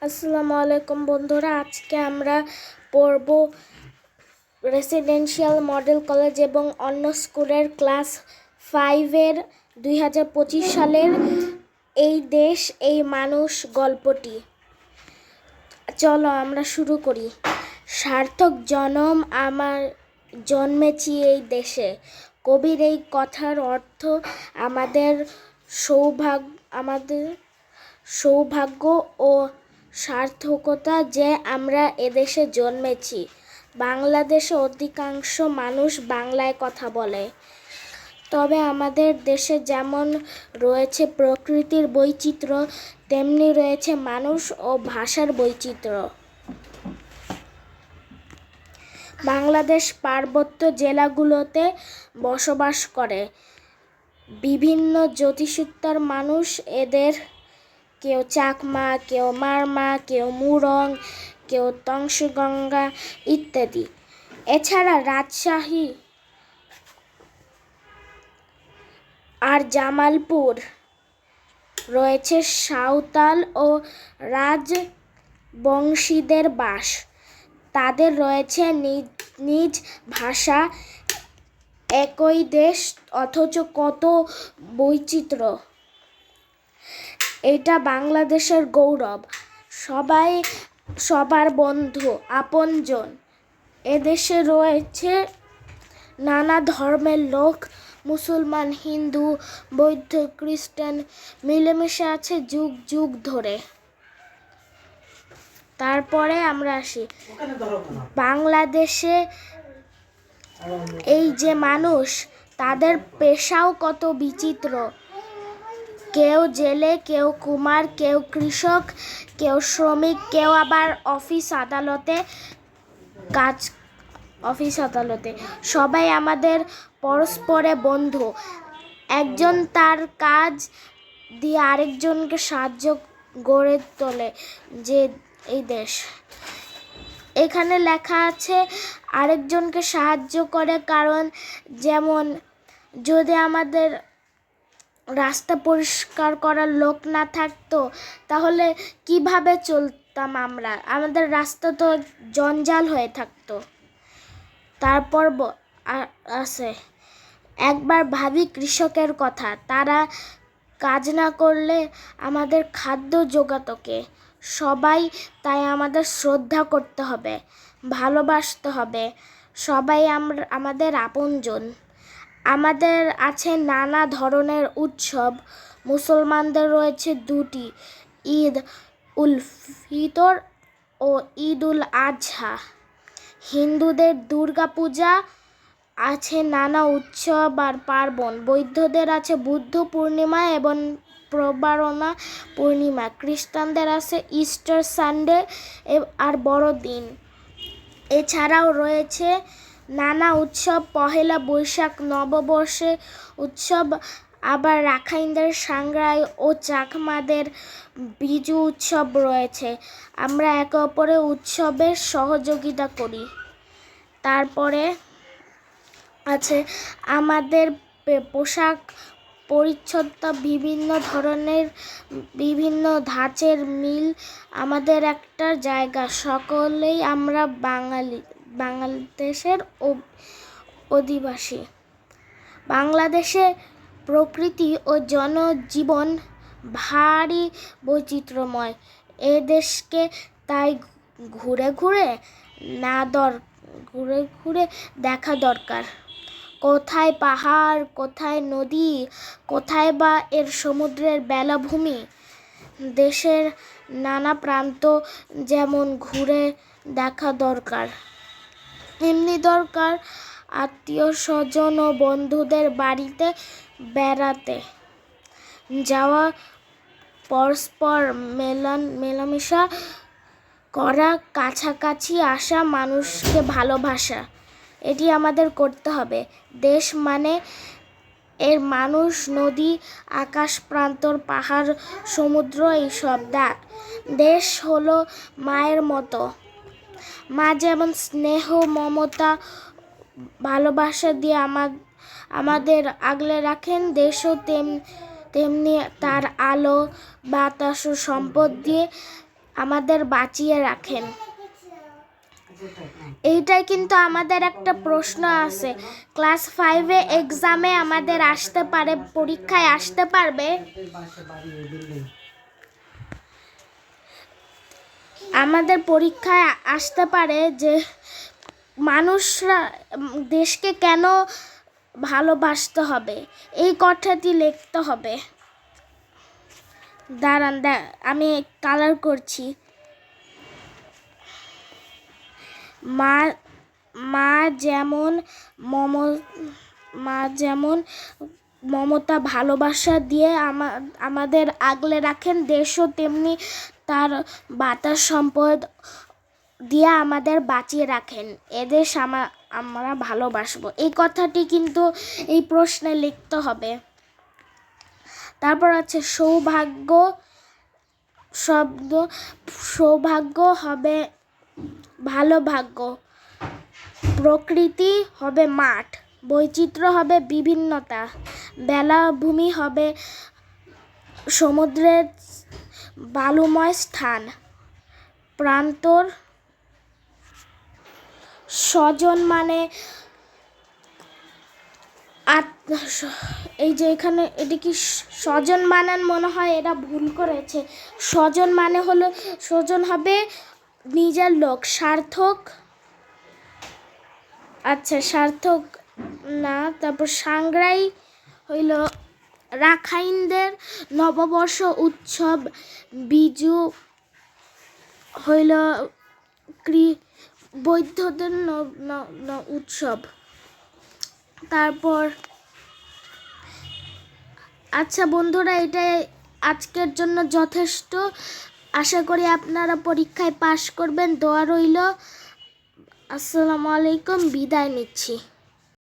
আসসালামু আলাইকুম বন্ধুরা, আজকে আমরা পড়ব রেসিডেন্সিয়াল মডেল কলেজ এবং অন্য স্কুলের ক্লাস 5-এর 2025 সালের এই দেশ এই মানুষ গল্পটি। চলো আমরা শুরু করি। সার্থক জনম আমার জন্মেছি এই দেশে। কবির এই কথার অর্থ আমাদের সৌভাগ্য ও সার্থকতা যে আমরা এদেশে জন্মেছি। বাংলাদেশে অধিকাংশ মানুষ বাংলায় কথা বলে, তবে আমাদের দেশে যেমন রয়েছে প্রকৃতির বৈচিত্র্য, তেমনি রয়েছে মানুষ ও ভাষার বৈচিত্র্য। বাংলাদেশ পার্বত্য জেলাগুলোতে বসবাস করে বিভিন্ন জাতিসত্তার মানুষ। এদের কেউ চাকমা, কেউ মারমা, কেউ মুরং, কেউ তংশগঙ্গা ইত্যাদি। এছাড়া রাজশাহী আর জামালপুর রয়েছে সাঁওতাল ও রাজবংশীদের বাস। তাদের রয়েছে নিজ ভাষা। একই দেশ অথচ কত বৈচিত্র্য। এটা বাংলাদেশের গৌরব। সবাই সবার বন্ধু, আপনজন। এদেশে রয়েছে নানা ধর্মের লোক, মুসলমান, হিন্দু, বৌদ্ধ, খ্রিস্টান মিলেমিশে আছে যুগ যুগ ধরে। তারপরে আমরা আসি বাংলাদেশে। এই যে মানুষ, তাদের পেশাও কত বিচিত্র। কেউ জেলে, কেউ কুমার, কেউ কৃষক, কেউ শ্রমিক, কেউ আবার অফিস আদালতে। সবাই আমাদের পরস্পরে বন্ধু। একজন তার কাজ দিয়ে আরেকজনকে সাহায্য গড়ে তোলে যে এই দেশ। এখানে লেখা আছে আরেকজনকে সাহায্য করে, কারণ যেমন যদি আমাদের রাস্তা পরিষ্কার করার লোক না থাকতো, তাহলে কিভাবে চলতাম আমরা? আমাদের রাস্তা তো জঞ্জাল হয়ে থাকতো। তারপর আছে একবার ভাবি কৃষকের কথা। তারা কাজ না করলে আমাদের খাদ্য জোগাতো কে? সবাই তাই আমাদের শ্রদ্ধা করতে হবে, ভালোবাসতে হবে। সবাই আমাদের আপনজন। আমাদের আছে নানা ধরনের উৎসব। মুসলমানদের রয়েছে দুটি, ঈদ উল ফিতর ও ঈদ উল আজহা। হিন্দুদের দুর্গা পূজা, আছে নানা উৎসব আর পার্বণ। বৌদ্ধদের আছে বুদ্ধ পূর্ণিমা এবং প্রবারণা পূর্ণিমা। খ্রিস্টানদের আছে ইস্টার সানডে আর বড়দিন। এছাড়াও রয়েছে নানা উৎসব, পহেলা বৈশাখ, নববর্ষে উৎসব, আবার রাখাইনদের সাংগ্রাই ও চাকমাদের বিজু উৎসব রয়েছে। আমরা একে অপরের উৎসবের সহযোগিতা করি। তারপরে আছে আমাদের পোশাক পরিচ্ছদটা বিভিন্ন ধরনের, বিভিন্ন ধাঁচের মিল আমাদের একটা জায়গা। সকলেই আমরা বাংলাদেশের অধিবাসী। বাংলাদেশে প্রকৃতি ও জনজীবন ভারী বৈচিত্র্যময়। এ দেশকে তাই ঘুরে ঘুরে দেখা দরকার। কোথায় পাহাড়, কোথায় নদী, কোথায় বা এর সমুদ্রের বেলাভূমি। দেশের নানা প্রান্ত যেমন ঘুরে দেখা দরকার, এমনি দরকার আত্মীয় স্বজন ও বন্ধুদের বাড়িতে বেড়াতে যাওয়া, পরস্পর মেলামেশা করা, কাছাকাছি আসা, মানুষকে ভালোবাসা। এটি আমাদের করতে হবে। দেশ মানে এর মানুষ, নদী, আকাশ, প্রান্তর, পাহাড়, সমুদ্র এইসব। দেশ হলো মায়ের মতো। মা যেমন স্নেহ, মমতা, ভালোবাসা দিয়ে আমাদের আগলে রাখেন, দেশও তেমনি তার আলো, বাতাস ও সম্পদ দিয়ে আমাদের বাঁচিয়ে রাখেন। এইটাই কিন্তু আমাদের একটা প্রশ্ন আছে, ক্লাস 5-এ এক্সামে আমাদের আসতে পারে, পরীক্ষায় আসতে পারবে। আমাদের পরীক্ষায় আসতে পারে যে মানুষরা দেশকে কেন ভালোবাসতে হবে, এই কথাটি লিখতে হবে। দাঁড়ান আমি কালার করছি। মা যেমন মমতা ভালোবাসা দিয়ে আমাদের আগলে রাখেন, দেশও তেমনি তার বাতাস সম্পদ দিয়ে আমাদের বাঁচিয়ে রাখেন। এদেশ আমরা ভালোবাসবো, এই কথাটি কিন্তু এই প্রশ্নে লিখতে হবে। তারপর আছে সৌভাগ্য হবে ভালো ভাগ্য, প্রকৃতি হবে মাঠ, বৈচিত্র্য হবে বিভিন্নতা, বেলাভূমি হবে সমুদ্রের বালুময় স্থান, প্রান্তর স্বজন মানে এই যে এখানে এটি কি স্বজন বানান মনে হয় এটা ভুল করেছে। স্বজন মানে হলো, স্বজন হবে নিজের লোক। সার্থক না। তারপর সাংগ্রাই হইল রাখাইনদের নববর্ষ উৎসব, বিজু হইল বৌদ্ধদের উৎসব। তারপর আচ্ছা বন্ধুরা, এটাই আজকের জন্য যথেষ্ট। আশা করি আপনারা পরীক্ষায় পাশ করবেন, দোয়া রইল। আসসালামু আলাইকুম, বিদায় নিচ্ছি।